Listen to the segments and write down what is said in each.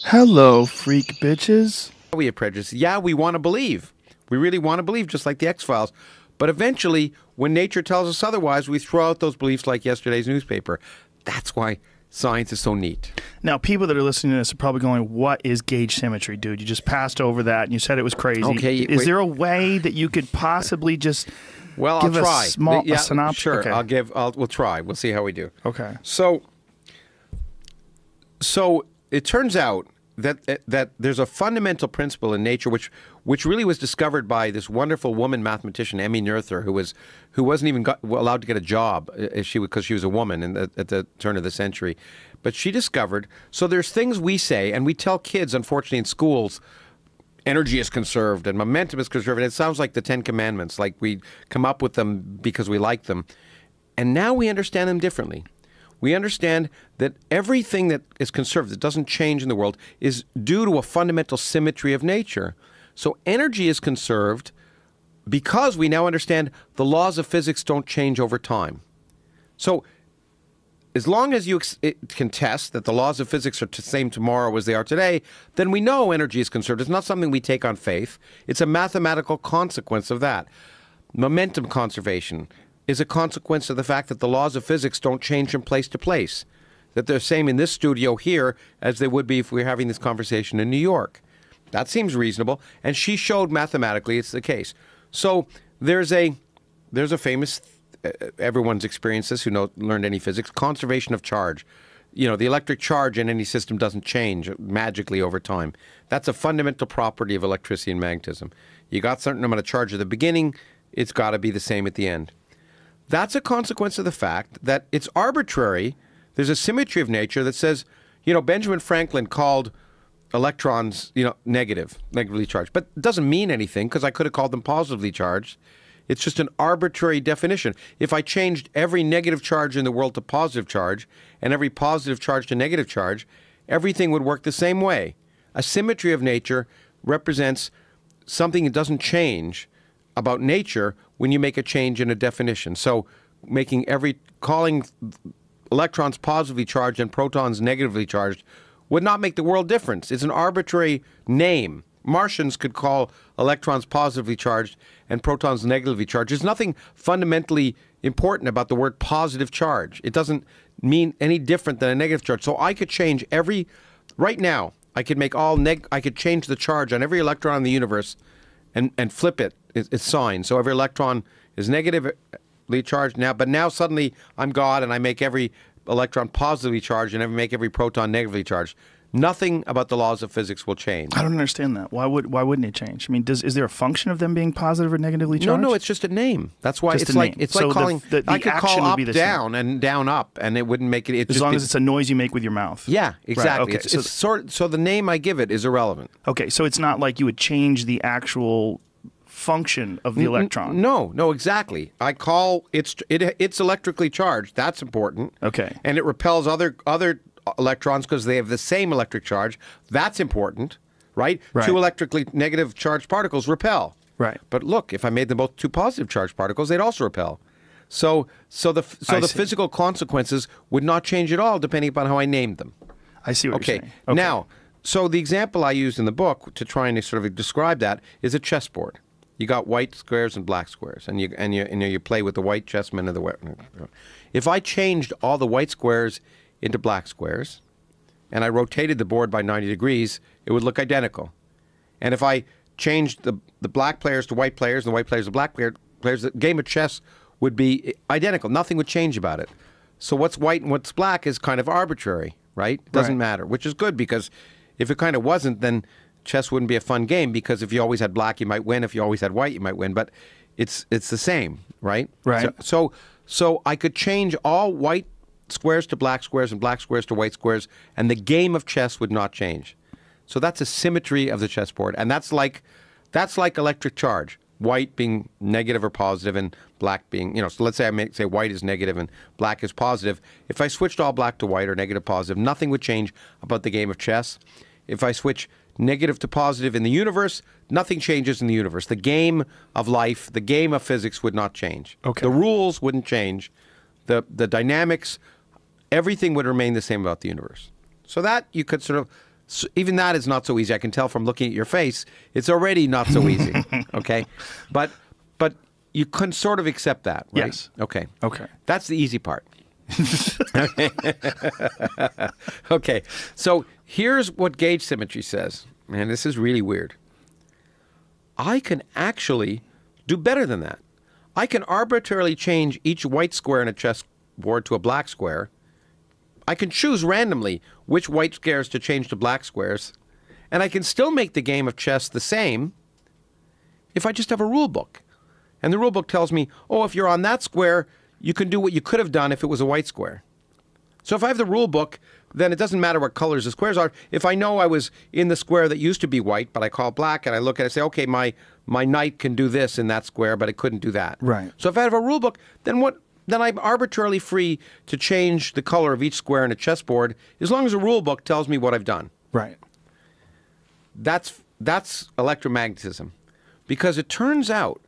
Hello, freak bitches. We have prejudice. Yeah, we want to believe. We really want to believe, just like the X-Files. But eventually, when nature tells us otherwise, we throw out those beliefs like yesterday's newspaper. That's why science is so neat. Now, people that are listening to this are probably going, what is gauge symmetry, dude? You just passed over that and you said it was crazy. Okay, is there a way that you could possibly just give I'll try. a synopsis? Sure, Okay. We'll try. We'll see how we do. Okay. So it turns out that there's a fundamental principle in nature which really was discovered by this wonderful woman mathematician, Emmy Noether, who wasn't even allowed to get a job because she was a woman at the turn of the century. But she discovered, so there's things we say, and we tell kids, unfortunately, in schools, energy is conserved and momentum is conserved. And it sounds like the Ten Commandments, like we come up with them because we like them. And now we understand them differently. We understand that everything that is conserved, that doesn't change in the world, is due to a fundamental symmetry of nature. So energy is conserved because we now understand the laws of physics don't change over time. So as long as you can test that the laws of physics are the same tomorrow as they are today, then we know energy is conserved. It's not something we take on faith. It's a mathematical consequence of that. Momentum conservation is a consequence of the fact that the laws of physics don't change from place to place, that they're the same in this studio here as they would be if we were having this conversation in New York. That seems reasonable, and she showed mathematically it's the case. So there's a famous, everyone's experienced this who learned any physics, conservation of charge. You know, the electric charge in any system doesn't change magically over time. That's a fundamental property of electricity and magnetism. You got a certain amount of charge at the beginning, it's got to be the same at the end. That's a consequence of the fact that it's arbitrary. There's a symmetry of nature that says, Benjamin Franklin called electrons, negatively charged. But it doesn't mean anything because I could have called them positively charged. It's just an arbitrary definition. If I changed every negative charge in the world to positive charge and every positive charge to negative charge, everything would work the same way. A symmetry of nature represents something that doesn't change about nature when you make a change in a definition. So calling electrons positively charged and protons negatively charged would not make the world difference. It's an arbitrary name. Martians could call electrons positively charged and protons negatively charged. There's nothing fundamentally important about the word positive charge. It doesn't mean any different than a negative charge. So I could change right now, I could make I could change the charge on every electron in the universe and flip its sign. So every electron is negatively charged now, but now suddenly I'm God and I make every electron positively charged and make every proton negatively charged. Nothing about the laws of physics will change. I don't understand that. Why wouldn't it change? I mean, is there a function of them being positive or negatively charged? No, it's just a name. That's why it's like calling. I could call up down and down up, and it wouldn't make it. As long as it's a noise you make with your mouth. Yeah, exactly. Right, okay. So the name I give it is irrelevant. Okay, so it's not like you would change the actual function of the electron. No, exactly. I call it's electrically charged. That's important. Okay, and it repels other electrons because they have the same electric charge. That's important, right? Two electrically negative charged particles repel. Right. But look, if I made them both two positive charged particles, they'd also repel. So the physical consequences would not change at all depending upon how I named them. I see what you're saying. Okay. Now, so the example I used in the book to try and sort of describe that is a chessboard. You got white squares and black squares, and you play with the white chessmen and the white. If I changed all the white squares into black squares, and I rotated the board by 90 degrees, it would look identical. And if I changed the black players to white players and the white players to black players, the game of chess would be identical. Nothing would change about it. So what's white and what's black is kind of arbitrary, right? It doesn't matter, which is good because if it kind of wasn't, then chess wouldn't be a fun game because if you always had black, you might win. If you always had white, you might win. But it's the same, right? Right. So I could change all white squares to black squares and black squares to white squares, and the game of chess would not change. So that's a symmetry of the chessboard, and that's like electric charge. White being negative or positive, and black being, so let's say say white is negative and black is positive. If I switched all black to white or negative positive, nothing would change about the game of chess. If I switch negative to positive in the universe, nothing changes in the universe. The game of life, the game of physics would not change. Okay. The rules wouldn't change. The dynamics, everything would remain the same about the universe. So that you could sort of, even that is not so easy. I can tell from looking at your face, it's already not so easy. Okay, but you can sort of accept that, right? Yes. Okay. Okay. That's the easy part. Okay. So here's what gauge symmetry says, and this is really weird. I can actually do better than that. I can arbitrarily change each white square in a chessboard to a black square. I can choose randomly which white squares to change to black squares, and I can still make the game of chess the same if I just have a rule book. And the rule book tells me, oh, if you're on that square, you can do what you could have done if it was a white square. So if I have the rule book, then it doesn't matter what colors the squares are. If I know I was in the square that used to be white, but I call it black, and I look at it and say, okay, my knight can do this in that square, but it couldn't do that. Right. So if I have a rule book, then I'm arbitrarily free to change the color of each square in a chessboard as long as the rule book tells me what I've done. Right. That's electromagnetism. Because it turns out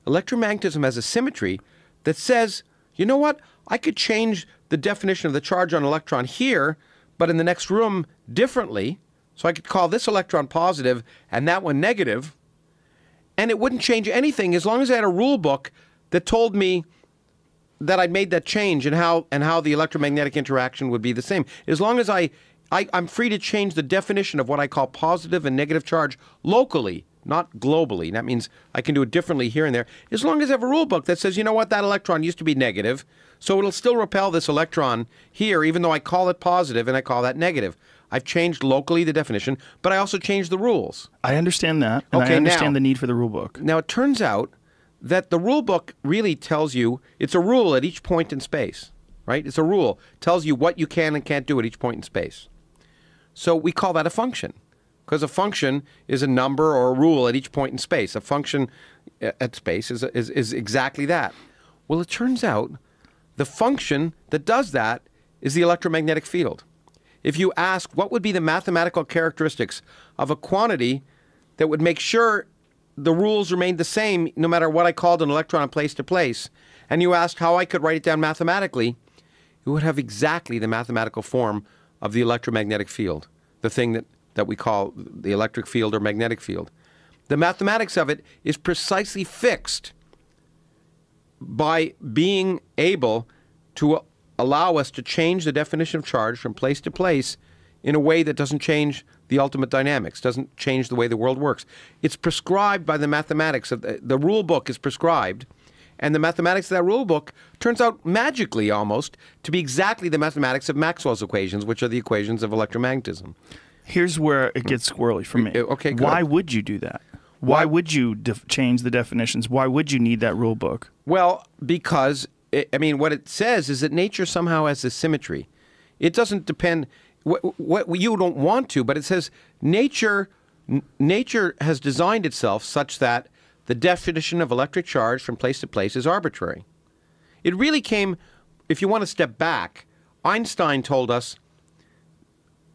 electromagnetism has a symmetry that says, you know what? I could change the definition of the charge on an electron here, but in the next room differently. So I could call this electron positive and that one negative, and it wouldn't change anything as long as I had a rule book that told me that I'd made that change and how the electromagnetic interaction would be the same. As long as I'm free to change the definition of what I call positive and negative charge locally, not globally. That means I can do it differently here and there. As long as I have a rule book that says, you know what, that electron used to be negative, so it'll still repel this electron here, even though I call it positive and I call that negative. I've changed locally the definition, but I also changed the rules. I understand that, and I understand the need for the rule book. Now, it turns out that the rule book really tells you, it's a rule at each point in space, right? It's a rule. It tells you what you can and can't do at each point in space. So we call that a function, because a function is a number or a rule at each point in space. A function at space is exactly that. Well, it turns out the function that does that is the electromagnetic field. If you ask what would be the mathematical characteristics of a quantity that would make sure the rules remained the same no matter what I called an electron place to place, and you asked how I could write it down mathematically, it would have exactly the mathematical form of the electromagnetic field, the thing that we call the electric field or magnetic field. The mathematics of it is precisely fixed by being able to allow us to change the definition of charge from place to place in a way that doesn't change the ultimate dynamics, doesn't change the way the world works. It's prescribed by the mathematics. The rule book is prescribed, and the mathematics of that rule book turns out magically almost to be exactly the mathematics of Maxwell's equations, which are the equations of electromagnetism. Here's where it gets squirrely for me. Okay, good. Why would you do that? Why would you change the definitions? Why would you need that rule book? Well, because, what it says is that nature somehow has this symmetry. It doesn't depend, what you don't want to, but it says nature has designed itself such that the definition of electric charge from place to place is arbitrary. It really came, if you want to step back, Einstein told us,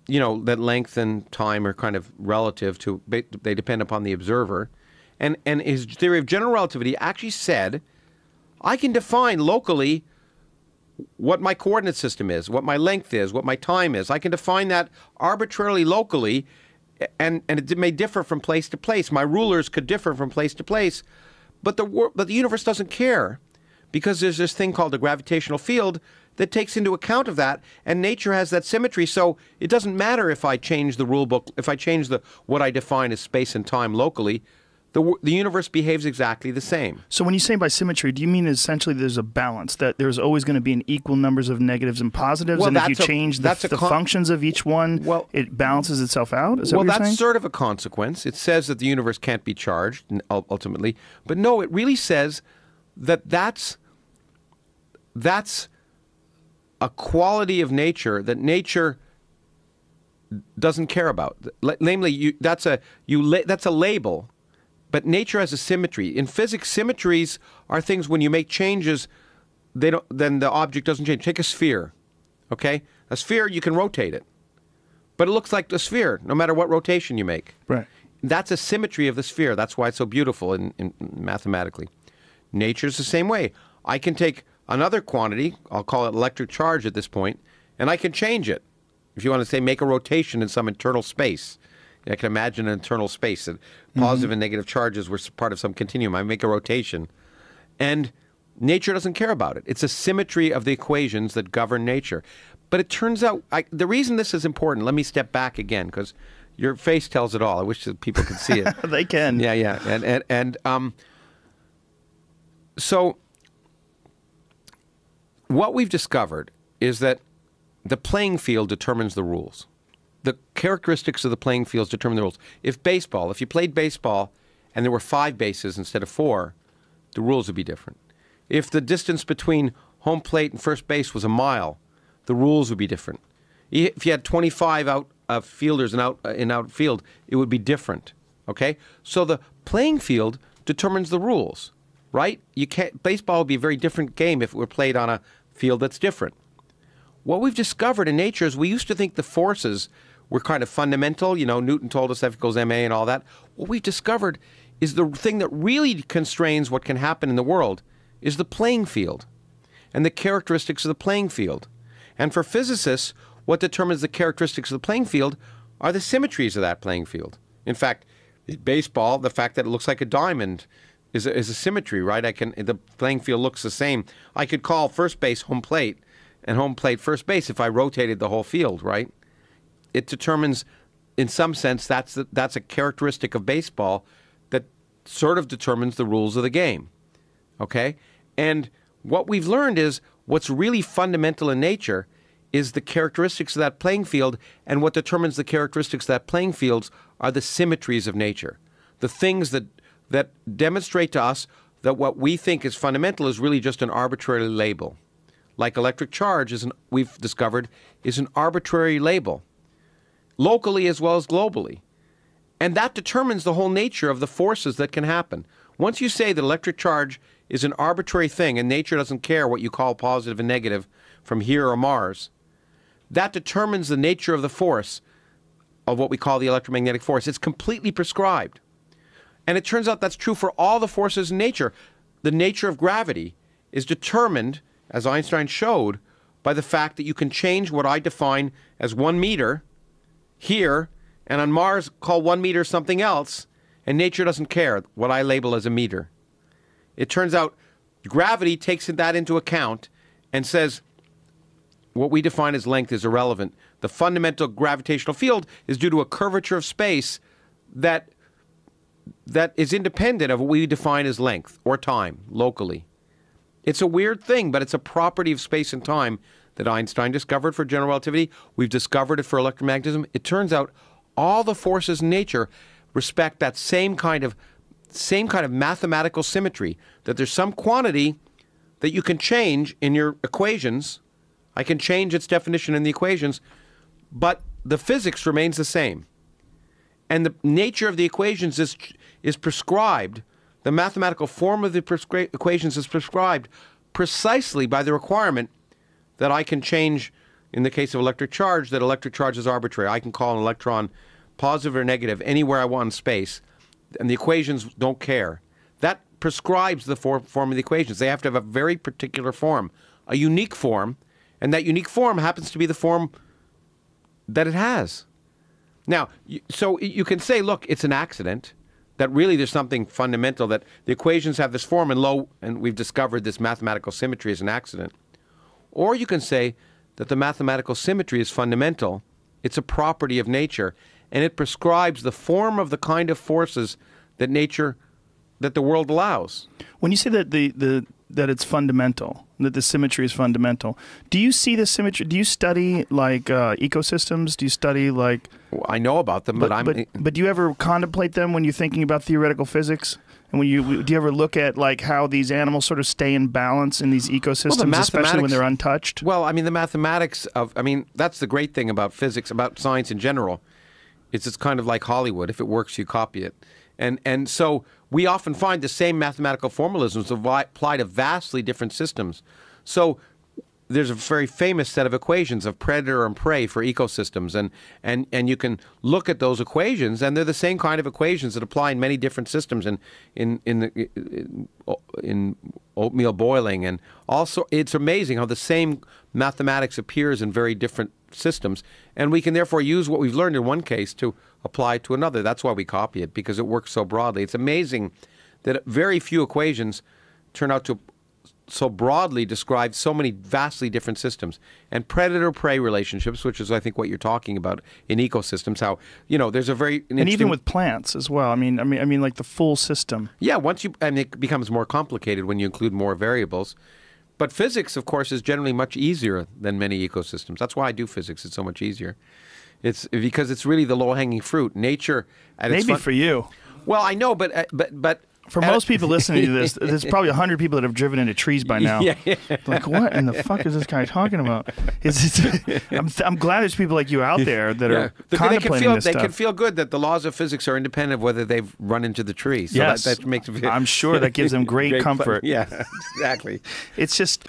that length and time are kind of relative to, they depend upon the observer. And his theory of general relativity actually said, I can define locally what my coordinate system is, what my length is, what my time is. I can define that arbitrarily locally, and it may differ from place to place. My rulers could differ from place to place, but the universe doesn't care, because there's this thing called the gravitational field that takes into account of that, and nature has that symmetry. So it doesn't matter if I change the rule book, if I change what I define as space and time locally. The universe behaves exactly the same. So when you say by symmetry, do you mean essentially there's a balance, that there's always going to be an equal numbers of negatives and positives, and if you change the functions of each one, it balances itself out? Is that what you're saying? That's sort of a consequence. It says that the universe can't be charged, ultimately. But no, it really says that that's a quality of nature that nature doesn't care about. Namely, that's a label. But nature has a symmetry. In physics, symmetries are things when you make changes, then the object doesn't change. Take a sphere, okay? A sphere, you can rotate it. But it looks like a sphere, no matter what rotation you make. Right. That's a symmetry of the sphere. That's why it's so beautiful in mathematically. Nature's the same way. I can take another quantity, I'll call it electric charge at this point, and I can change it. if you want to say make a rotation in some internal space, I can imagine an internal space that positive and negative charges were part of some continuum. I make a rotation, and nature doesn't care about it. It's a symmetry of the equations that govern nature. But it turns out, the reason this is important, let me step back again, because your face tells it all. I wish that people could see it. They can. Yeah, yeah. So what we've discovered is that the playing field determines the rules. The characteristics of the playing fields determine the rules. If you played baseball and there were 5 bases instead of 4, the rules would be different. If the distance between home plate and first base was a mile, the rules would be different. If you had 25 fielders in outfield, it would be different. Okay? So the playing field determines the rules, right? Baseball would be a very different game if it were played on a field that's different. What we've discovered in nature is we used to think the forces were kind of fundamental. You know, Newton told us F equals ma and all that. What we've discovered is the thing that really constrains what can happen in the world is the playing field and the characteristics of the playing field. And for physicists, what determines the characteristics of the playing field are the symmetries of that playing field. In fact, in baseball, the fact that it looks like a diamond is a symmetry, right? The playing field looks the same. I could call first base home plate and home plate first base if I rotated the whole field, right? It determines, in some sense, that's a characteristic of baseball that sort of determines the rules of the game, okay? And what we've learned is what's really fundamental in nature is the characteristics of that playing field, and what determines the characteristics of that playing fields are the symmetries of nature. The things that demonstrate to us that what we think is fundamental is really just an arbitrary label. Like electric charge, we've discovered, is an arbitrary label, locally as well as globally. And that determines the whole nature of the forces that can happen. Once you say that electric charge is an arbitrary thing and nature doesn't care what you call positive and negative from here or Mars, that determines the nature of the force of what we call the electromagnetic force. It's completely prescribed. And it turns out that's true for all the forces in nature. The nature of gravity is determined, as Einstein showed, by the fact that you can change what I define as 1 meter here, and on Mars call 1 meter something else, and nature doesn't care what I label as a meter. It turns out gravity takes that into account and says what we define as length is irrelevant. The fundamental gravitational field is due to a curvature of space that is independent of what we define as length or time locally. It's a weird thing, but it's a property of space and time that Einstein discovered for general relativity. We've discovered it for electromagnetism. It turns out all the forces in nature respect that same kind of mathematical symmetry, that there's some quantity that you can change in your equations. I can change its definition in the equations, but the physics remains the same. And the nature of the equations is prescribed. The mathematical form of the equations is prescribed precisely by the requirement that I can change, in the case of electric charge, that electric charge is arbitrary. I can call an electron positive or negative anywhere I want in space, and the equations don't care. That prescribes the form of the equations. They have to have a very particular form, a unique form, and that unique form happens to be the form that it has. Now, so you can say, look, it's an accident, that really there's something fundamental, that the equations have this form and we've discovered this mathematical symmetry is an accident. Or you can say that the mathematical symmetry is fundamental, it's a property of nature, and it prescribes the form of the kind of forces that the world allows. When you say that that it's fundamental, that the symmetry is fundamental, do you see the symmetry? Do you study like ecosystems? Do you study like? Well, I know about them, but do you ever contemplate them when you're thinking about theoretical physics? And do you ever look at like how these animals sort of stay in balance in these ecosystems, especially when they're untouched? Well, I mean, the mathematics that's the great thing about physics, about science in general. It's kind of like Hollywood. If it works, you copy it. And so we often find the same mathematical formalisms apply to vastly different systems. So there's a very famous set of equations of predator and prey for ecosystems, and you can look at those equations, and they're the same kind of equations that apply in many different systems in oatmeal boiling, and also it's amazing how the same mathematics appears in very different systems, and we can therefore use what we've learned in one case to apply to another. That's why we copy it, because it works so broadly. It's amazing that very few equations turn out to so broadly describe so many vastly different systems. And predator-prey relationships, which is I think what you're talking about in ecosystems, how there's a very and even with plants as well. I mean like the full system. Yeah, it becomes more complicated when you include more variables. But physics, of course, is generally much easier than many ecosystems. That's why I do physics. It's so much easier. It's because it's really the low-hanging fruit. Nature at its maybe for you. Well, I know, but for most people listening to this, there's probably 100 people that have driven into trees by now. Yeah. Like, what in the fuck is this guy talking about? I'm glad there's people like you out there that are contemplating this stuff. They can feel good that the laws of physics are independent of whether they've run into the tree. So yes. that makes them feel... I'm sure that gives them great comfort. Yeah, exactly. It's just...